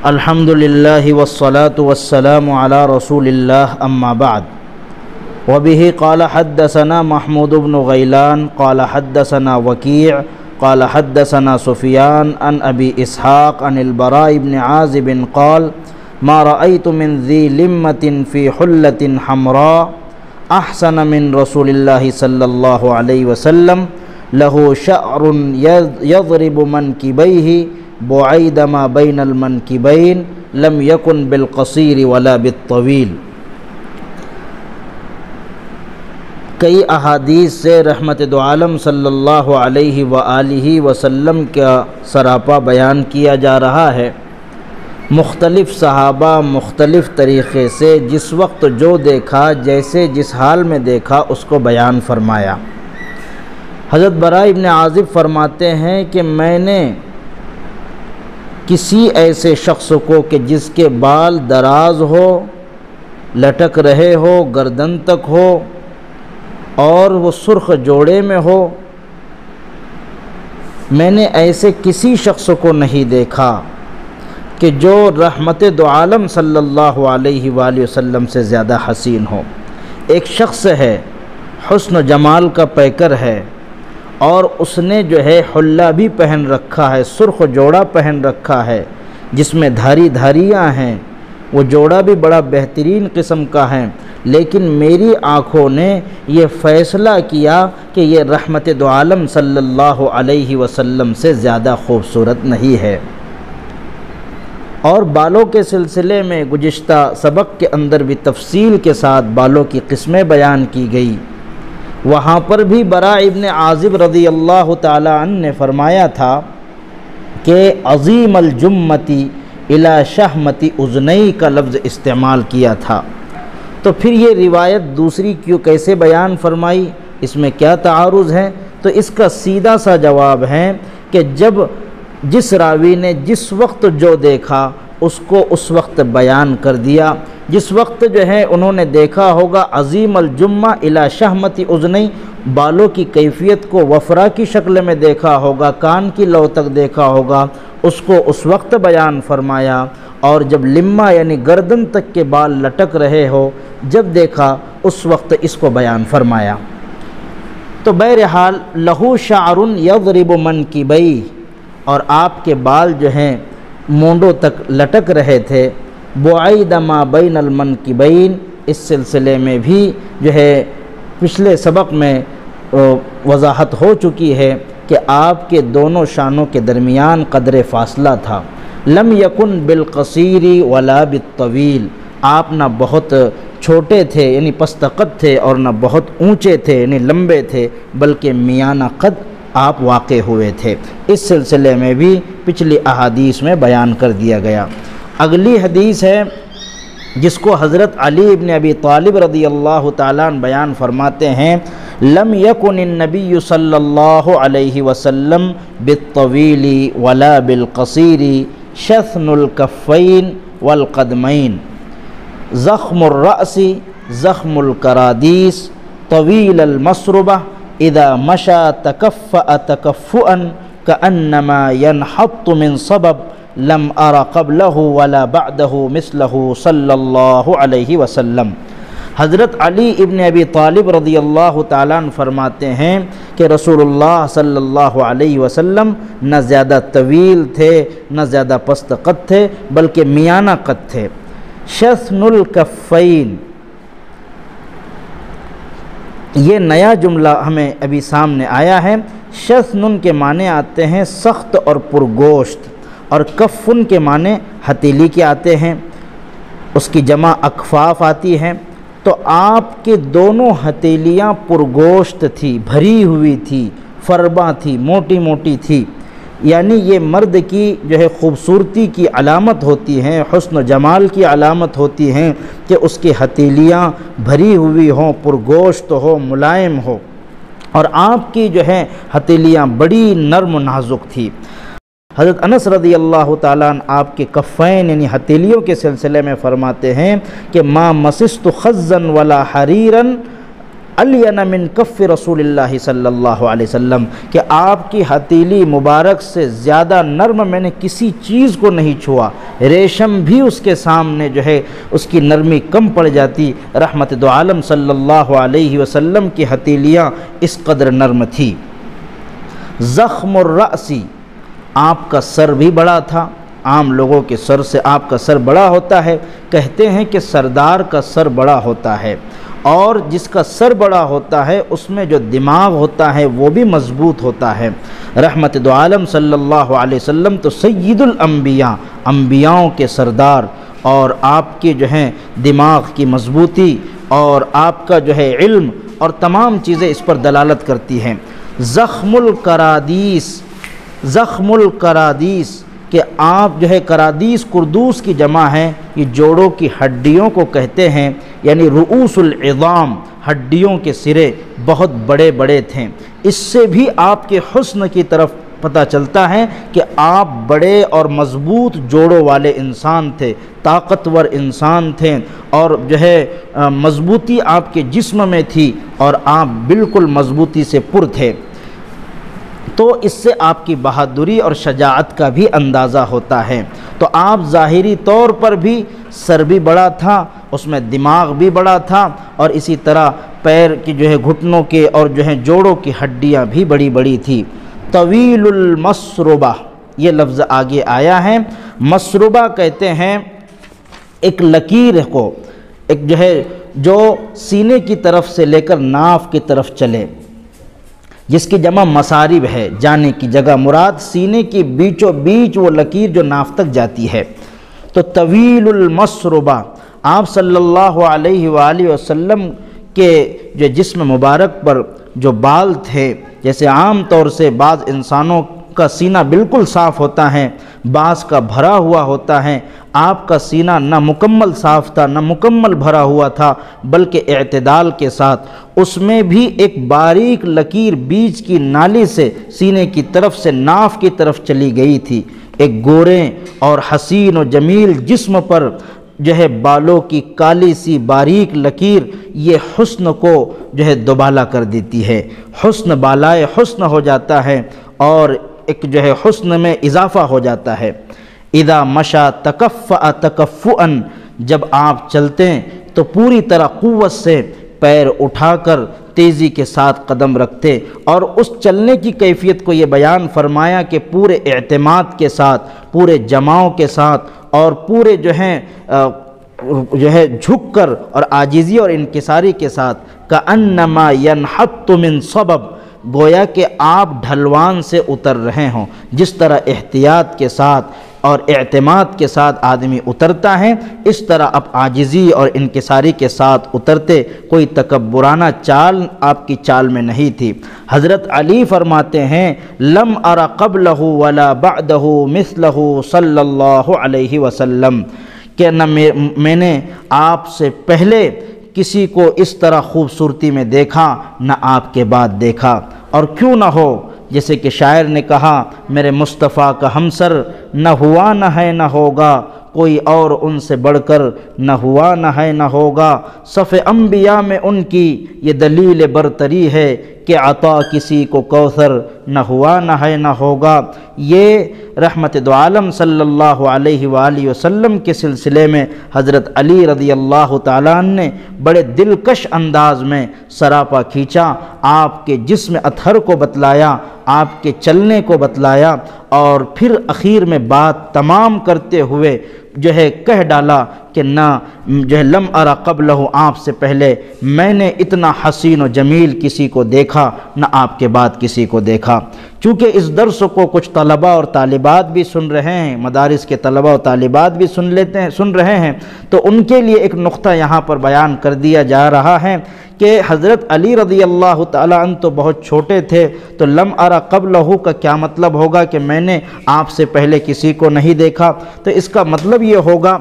الحمد للہ والصلاة والسلام علی رسول اللہ اما بعد وبه قال حدثنا محمود بن غیلان قال حدثنا وکیع قال حدثنا سفیان عن ابی اسحاق عن البراء بن عازب قال ما رأيت من ذی لمة في حلة حمراء احسن من رسول اللہ صلی اللہ علیہ وسلم له شعر يضرب منکبیہ بعید ما بین المنکبین لم یکن بالقصیر ولا بالطویل۔ کئی احادیث سے رحمت دو عالم صلی اللہ علیہ وآلہ وسلم کا سراپا بیان کیا جا رہا ہے۔ مختلف صحابہ مختلف طریقے سے جس وقت جو دیکھا، جیسے جس حال میں دیکھا، اس کو بیان فرمایا۔ حضرت براء ابن عازب فرماتے ہیں کہ میں نے کسی ایسے شخص کو کہ جس کے بال دراز ہو، لٹک رہے ہو، گردن تک ہو اور وہ سرخ جوڑے میں ہو، میں نے ایسے کسی شخص کو نہیں دیکھا کہ جو رحمت دو عالم صلی اللہ علیہ وآلہ وسلم سے زیادہ حسین ہو۔ ایک شخص ہے، حسن و جمال کا پیکر ہے، اور اس نے جو ہے حلہ بھی پہن رکھا ہے، سرخ جوڑا پہن رکھا ہے جس میں دھاری دھاریاں ہیں، وہ جوڑا بھی بڑا بہترین قسم کا ہے، لیکن میری آنکھوں نے یہ فیصلہ کیا کہ یہ رحمت دو عالم صلی اللہ علیہ وسلم سے زیادہ خوبصورت نہیں ہے۔ اور بالوں کے سلسلے میں گزشتہ سبق کے اندر بھی تفصیل کے ساتھ بالوں کی قسمیں بیان کی گئی۔ وہاں پر بھی براء ابن عازب رضی اللہ تعالی عنہ نے فرمایا تھا کہ عظیم الجمتی الی شہمتی اذنی کا لفظ استعمال کیا تھا۔ تو پھر یہ روایت دوسری کیوں کیسے بیان فرمائی، اس میں کیا تعارض ہے؟ تو اس کا سیدھا سا جواب ہے کہ جس راوی نے جس وقت جو دیکھا اس کو اس وقت بیان کر دیا۔ جس وقت جو ہے انہوں نے دیکھا ہوگا عظیم الجمہ الی شہمتی اذنی، بالوں کی کیفیت کو وفرا کی شکل میں دیکھا ہوگا، کان کی لو تک دیکھا ہوگا، اس کو اس وقت بیان فرمایا۔ اور جب لمہ یعنی گردن تک کے بال لٹک رہے ہو، جب دیکھا اس وقت اس کو بیان فرمایا۔ تو بہرحال لہو شعر یضرب منکبیہ، اور آپ کے بال جو ہیں مونڈوں تک لٹک رہے تھے۔ بعید ما بین المنکبین، اس سلسلے میں بھی جو ہے پچھلے سبق میں وضاحت ہو چکی ہے کہ آپ کے دونوں شانوں کے درمیان قدر فاصلہ تھا۔ لم یکن بالقصیر ولا بالطویل، آپ نہ بہت چھوٹے تھے یعنی پست قد تھے اور نہ بہت اونچے تھے یعنی لمبے تھے، بلکہ میانہ قد آپ واقع ہوئے تھے۔ اس سلسلے میں بھی پچھلی احادیث میں بیان کر دیا گیا۔ اگلی حدیث ہے جس کو حضرت علی ابن ابی طالب رضی اللہ تعالیٰ عنہ بیان فرماتے ہیں، لم یکن النبی صلی اللہ علیہ وسلم بالطویل ولا بالقصیر شثن الکفین والقدمین زخم الرأس زخم الکرادیس طویل المسربہ اذا مشى تکفأ تکفؤا کأنما ينحط من صبب لم ار قبلہ ولا بعدہ مثلہ صلی اللہ علیہ وسلم۔ حضرت علی ابن ابی طالب رضی اللہ تعالیٰ عنہ فرماتے ہیں کہ رسول اللہ صلی اللہ علیہ وسلم نہ زیادہ طویل تھے نہ زیادہ پست قد تھے، بلکہ میانہ قد تھے۔ شثن الکفین، یہ نیا جملہ ہمیں ابھی سامنے آیا ہے۔ شثن کے معنی آتے ہیں سخت اور پرگوشت، اور کفن کے معنی ہتیلی کے آتے ہیں، اس کی جمع اکفاف آتی ہے۔ تو آپ کے دونوں ہتیلیاں پرگوشت تھی، بھری ہوئی تھی، فرباں تھی، موٹی موٹی تھی، یعنی یہ مرد کی جو ہے خوبصورتی کی علامت ہوتی ہیں، حسن و جمال کی علامت ہوتی ہیں کہ اس کی ہتیلیاں بھری ہوئی ہوں، پرگوشت ہو، ملائم ہو، اور آپ کی جو ہے ہتیلیاں بڑی نرم و نازک تھی۔ حضرت انس رضی اللہ تعالیٰ عنہ آپ کے کفین یعنی ہتیلیوں کے سلسلے میں فرماتے ہیں کہ ما مسست خزا ولا حریرا الین من کف رسول اللہ صلی اللہ علیہ وسلم، کہ آپ کی ہتھیلی مبارک سے زیادہ نرم میں نے کسی چیز کو نہیں چھوا، ریشم بھی اس کے سامنے جو ہے اس کی نرمی کم پڑ جاتی۔ رحمت دو عالم صلی اللہ علیہ وسلم کی ہتھیلیاں اس قدر نرم تھی۔ زخم الرأسی، آپ کا سر بھی بڑا تھا، عام لوگوں کے سر سے آپ کا سر بڑا ہوتا ہے، کہتے ہیں کہ سردار کا سر بڑا ہوتا ہے، اور جس کا سر بڑا ہوتا ہے اس میں جو دماغ ہوتا ہے وہ بھی مضبوط ہوتا ہے۔ رحمت دو عالم صلی اللہ علیہ وسلم تو سید الانبیاء، انبیاؤں کے سردار، اور آپ کے جو ہیں دماغ کی مضبوطی اور آپ کا جو ہے علم اور تمام چیزیں اس پر دلالت کرتی ہیں۔ زخم الکرادیس، زخم الکرادیس کہ آپ جو ہے کرادیس کردوس کی جمع ہے، یہ جوڑوں کی ہڈیوں کو کہتے ہیں، یعنی رؤوس العظام، ہڈیوں کے سرے بہت بڑے بڑے تھے۔ اس سے بھی آپ کے حسن کی طرف پتہ چلتا ہے کہ آپ بڑے اور مضبوط جوڑوں والے انسان تھے، طاقتور انسان تھے، اور جو ہے مضبوطی آپ کے جسم میں تھی، اور آپ بالکل مضبوطی سے پر تھے۔ تو اس سے آپ کی بہادری اور شجاعت کا بھی اندازہ ہوتا ہے۔ تو آپ ظاہری طور پر بھی سر بھی بڑا تھا، اس میں دماغ بھی بڑا تھا، اور اسی طرح پیر کی جو ہے گھٹنوں کے اور جو ہے جوڑوں کی ہڈیاں بھی بڑی بڑی تھی۔ طویل المسربہ، یہ لفظ آگے آیا ہے۔ مسربہ کہتے ہیں ایک لکیر کو، ایک جو ہے جو سینے کی طرف سے لے کر ناف کی طرف چلے، جس کی جمع مسارب ہے، جانے کی جگہ، مراد سینے کی بیچوں بیچ وہ لکیر جو ناف تک جاتی ہے۔ تو طویل المسربہ، آپ صلی اللہ علیہ وآلہ وسلم کے جو جسم مبارک پر جو بال تھے، جیسے عام طور سے بعض انسانوں کا سینہ بالکل صاف ہوتا ہے، بعض کا بھرا ہوا ہوتا ہے، آپ کا سینہ نہ مکمل صاف تھا نہ مکمل بھرا ہوا تھا، بلکہ اعتدال کے ساتھ اس میں بھی ایک باریک لکیر بیچ کی نالی سے سینے کی طرف سے ناف کی طرف چلی گئی تھی۔ ایک گورے اور حسین و جمیل جسم پر جو ہے بالوں کی کالی سی باریک لکیر، یہ حسن کو جو ہے دوبالا کر دیتی ہے، حسن بالائے حسن ہو جاتا ہے، اور ایک جو ہے حسن میں اضافہ ہو جاتا ہے۔ اذا مشا تکفأ تکفؤا، جب آپ چلتے ہیں تو پوری طرح قوت سے پیر اٹھا کر تیزی کے ساتھ قدم رکھتے، اور اس چلنے کی کیفیت کو یہ بیان فرمایا کہ پورے اعتماد کے ساتھ، پورے جماؤ کے ساتھ، اور پورے جو ہے جھک کر اور عاجزی اور انکساری کے ساتھ، کأنما ینحط من صبب، گویا کہ آپ ڈھلوان سے اتر رہے ہوں۔ جس طرح احتیاط کے ساتھ اور اعتماد کے ساتھ آدمی اترتا ہے، اس طرح اب عاجزی اور انکساری کے ساتھ اترتے، کوئی تکبرانہ چال آپ کی چال میں نہیں تھی۔ حضرت علی فرماتے ہیں لم ار قبلہ ولا بعدہ مثلہ صلی اللہ علیہ وسلم، کہ نہ میں نے آپ سے پہلے کسی کو اس طرح خوبصورتی میں دیکھا، نہ آپ کے بعد دیکھا، اور کیوں نہ ہو، جیسے کہ شاعر نے کہا میرے مصطفیٰ کا ہمسر نہ ہوا نہ ہے نہ ہوگا، کوئی اور ان سے بڑھ کر نہ ہوا نہ ہے نہ ہوگا، صف انبیاء میں ان کی یہ دلیل برتری ہے کہ عطا کسی کو کوثر نہ ہوا نہ ہے نہ ہوگا۔ یہ رحمت دو عالم صلی اللہ علیہ وآلہ وسلم کے سلسلے میں حضرت علی رضی اللہ تعالیٰ عنہ نے بڑے دلکش انداز میں سراپا کھینچا، آپ کے جسم اطہر کو بتلایا، آپ کے چلنے کو بتلایا، اور پھر اخیر میں بات تمام کرتے ہوئے جو ہے کہہ ڈالا کہ نہ جو ہے لم ارى قبلہ، آپ سے پہلے میں نے اتنا حسین و جمیل کسی کو دیکھا، نہ آپ کے بعد کسی کو دیکھا۔ چونکہ اس درس کو کچھ طلبہ اور طالبات بھی سن رہے ہیں، مدارس کے طلبہ اور طالبات بھی سن رہے ہیں، تو ان کے لیے ایک نقطہ یہاں پر بیان کر دیا جا رہا ہے کہ حضرت علی رضی اللہ تعالیٰ عنہ تو بہت چھوٹے تھے، تو لم ارى قبلہ کا کیا مطلب ہوگا کہ میں نے آپ سے پہلے کسی کو نہیں دیکھا؟ تو اس کا مطلب یہ ہوگا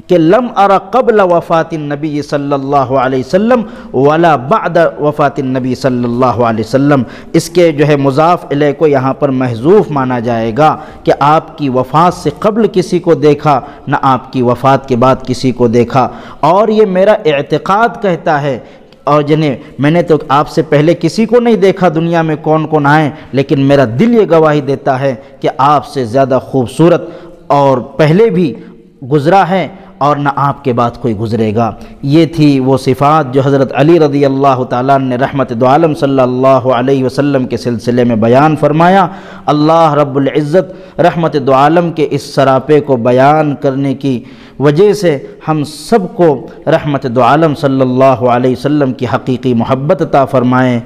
کہ لم ارى قبل وفات النبی صلی اللہ علیہ وسلم ولا بعد وفات النبی صلی اللہ علیہ وسلم، اس کے جو ہے مضاف الیہ کو یہاں پر محذوف مانا جائے گا کہ آپ کی وفات سے قبل کسی کو دیکھا، نہ آپ کی وفات کے بعد کسی کو دیکھا۔ اور یہ میرا اعتقاد کہتا ہے اور جنہیں میں نے تو آپ سے پہلے کسی کو نہیں دیکھا دنیا میں کون کون آئے، لیکن میرا دل یہ گواہی دیتا ہے کہ آپ سے زیادہ خوبصورت اور پہلے بھی گزرا ہے اور نہ آپ کے بعد کوئی گزرے گا۔ یہ تھی وہ صفات جو حضرت علی رضی اللہ تعالیٰ نے رحمت دو عالم صلی اللہ علیہ وسلم کے سلسلے میں بیان فرمایا۔ اللہ رب العزت رحمت دو عالم کے اس سراپے کو بیان کرنے کی وجہ سے ہم سب کو رحمت دو عالم صلی اللہ علیہ وسلم کی حقیقی محبت عطا فرمائیں۔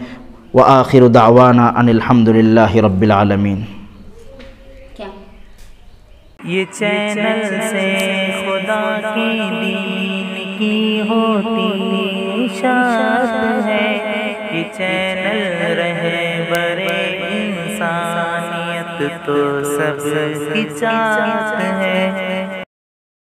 وآخر دعوانا ان الحمد للہ رب العالمین۔ یہ چینل سے خدا کی دین کی ہوتی اشاعت ہے، یہ چینل رہبر انسانیت تو سب کی چاہت ہے۔